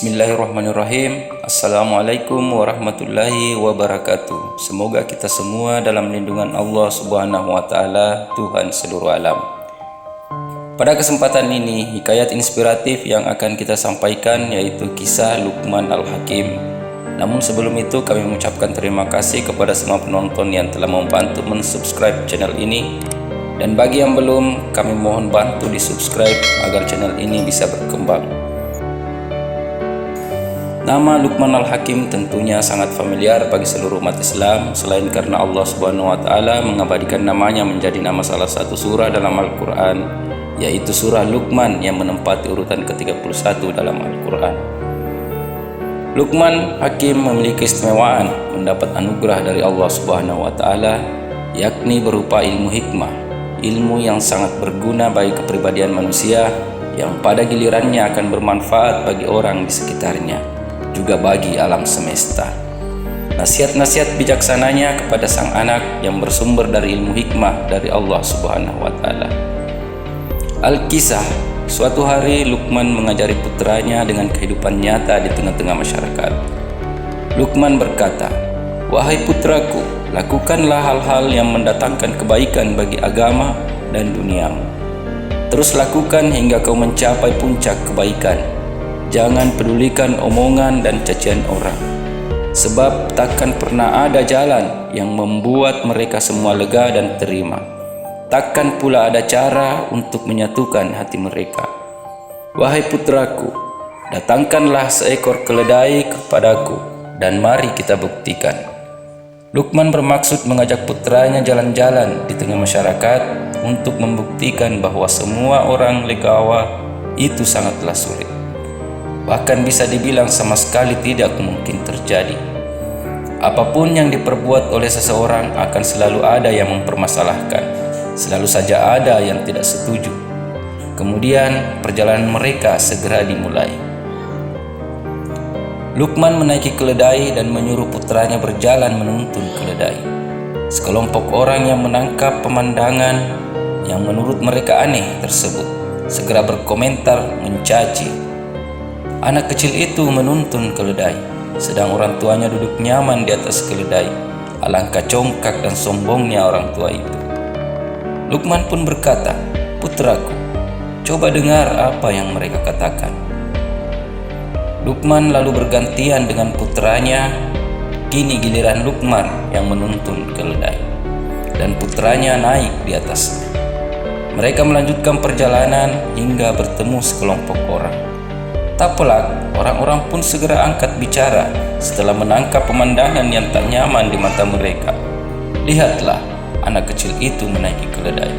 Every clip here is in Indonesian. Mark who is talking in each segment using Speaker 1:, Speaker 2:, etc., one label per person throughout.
Speaker 1: Bismillahirrahmanirrahim. Assalamualaikum warahmatullahi wabarakatuh. Semoga kita semua dalam lindungan Allah Subhanahu wa Ta'ala, Tuhan seluruh alam. Pada kesempatan ini, hikayat inspiratif yang akan kita sampaikan yaitu kisah Luqman Al-Hakim. Namun sebelum itu kami mengucapkan terima kasih kepada semua penonton yang telah membantu mensubscribe channel ini. Dan bagi yang belum, kami mohon bantu di subscribe agar channel ini bisa berkembang. Nama Luqman Al-Hakim tentunya sangat familiar bagi seluruh umat Islam, selain karena Allah Subhanahu wa Ta'ala mengabadikan namanya menjadi nama salah satu surah dalam Al-Quran, yaitu surah Luqman yang menempati urutan ke-31 dalam Al-Quran. Luqman Hakim memiliki keistimewaan mendapat anugerah dari Allah Subhanahu wa Ta'ala, yakni berupa ilmu hikmah, ilmu yang sangat berguna bagi kepribadian manusia yang pada gilirannya akan bermanfaat bagi orang di sekitarnya, juga bagi alam semesta. Nasihat-nasihat bijaksananya kepada sang anak yang bersumber dari ilmu hikmah dari Allah Subhanahu wa Ta'ala. Al-Kisah, suatu hari Luqman mengajari putranya dengan kehidupan nyata di tengah-tengah masyarakat. Luqman berkata, "Wahai putraku, lakukanlah hal-hal yang mendatangkan kebaikan bagi agama dan duniamu. Terus lakukan hingga kau mencapai puncak kebaikan. Jangan pedulikan omongan dan cacian orang, sebab takkan pernah ada jalan yang membuat mereka semua lega dan terima. Takkan pula ada cara untuk menyatukan hati mereka. Wahai putraku, datangkanlah seekor keledai kepadaku, dan mari kita buktikan." Luqman bermaksud mengajak putranya jalan-jalan di tengah masyarakat untuk membuktikan bahwa semua orang legawa itu sangatlah sulit. Bahkan bisa dibilang sama sekali tidak mungkin terjadi. Apapun yang diperbuat oleh seseorang akan selalu ada yang mempermasalahkan, selalu saja ada yang tidak setuju. Kemudian perjalanan mereka segera dimulai. Luqman menaiki keledai dan menyuruh putranya berjalan menuntun keledai. Sekelompok orang yang menangkap pemandangan yang menurut mereka aneh tersebut segera berkomentar mencaci. Anak kecil itu menuntun keledai, sedang orang tuanya duduk nyaman di atas keledai. Alangkah congkak dan sombongnya orang tua itu. Luqman pun berkata, "Putraku, coba dengar apa yang mereka katakan." Luqman lalu bergantian dengan putranya. Kini giliran Luqman yang menuntun keledai, dan putranya naik di atasnya. Mereka melanjutkan perjalanan hingga bertemu sekelompok orang. Tak pelak, orang-orang pun segera angkat bicara setelah menangkap pemandangan yang tak nyaman di mata mereka. Lihatlah, anak kecil itu menaiki keledai,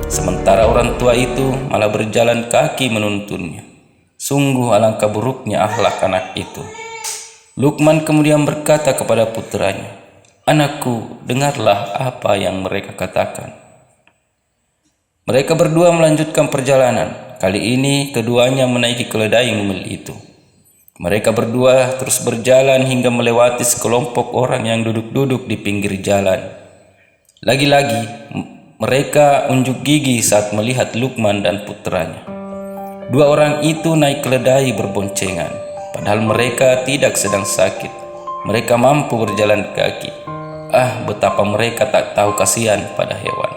Speaker 1: sementara orang tua itu malah berjalan kaki menuntunnya. Sungguh alangkah buruknya akhlak anak itu. Luqman kemudian berkata kepada putranya, "Anakku, dengarlah apa yang mereka katakan." Mereka berdua melanjutkan perjalanan. Kali ini keduanya menaiki keledai mungil itu. Mereka berdua terus berjalan hingga melewati sekelompok orang yang duduk-duduk di pinggir jalan. Lagi-lagi mereka unjuk gigi saat melihat Luqman dan putranya. Dua orang itu naik keledai berboncengan, padahal mereka tidak sedang sakit. Mereka mampu berjalan kaki. Betapa mereka tak tahu kasihan pada hewan,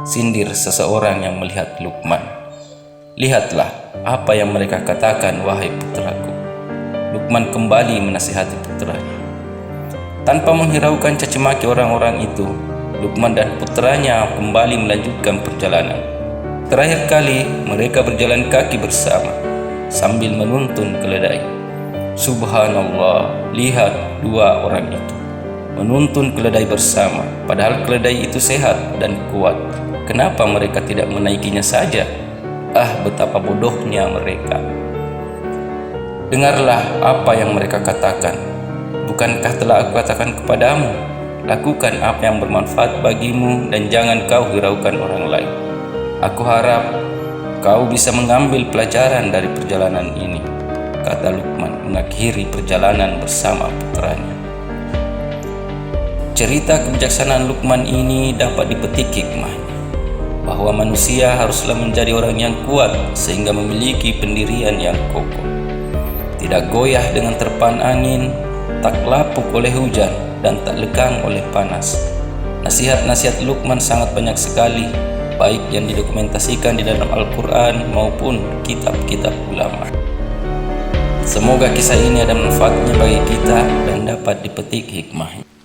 Speaker 1: sindir seseorang yang melihat Luqman. "Lihatlah apa yang mereka katakan, wahai putraku." Luqman kembali menasihati putranya. Tanpa menghiraukan caci maki orang-orang itu, Luqman dan putranya kembali melanjutkan perjalanan. Terakhir kali mereka berjalan kaki bersama sambil menuntun keledai. Subhanallah, lihat dua orang itu menuntun keledai bersama, padahal keledai itu sehat dan kuat. Kenapa mereka tidak menaikinya saja? Betapa bodohnya mereka. Dengarlah apa yang mereka katakan. Bukankah telah aku katakan kepadamu, lakukan apa yang bermanfaat bagimu dan jangan kau hiraukan orang lain. Aku harap kau bisa mengambil pelajaran dari perjalanan ini, kata Luqman mengakhiri perjalanan bersama putranya. Cerita kebijaksanaan Luqman ini dapat dipetik hikmahnya, bahwa manusia haruslah menjadi orang yang kuat sehingga memiliki pendirian yang kokoh. tidak goyah dengan terpaan angin, tak lapuk oleh hujan, dan tak lekang oleh panas. Nasihat-nasihat Luqman sangat banyak sekali, baik yang didokumentasikan di dalam Al-Quran maupun kitab-kitab ulama. Semoga kisah ini ada manfaatnya bagi kita dan dapat dipetik hikmah.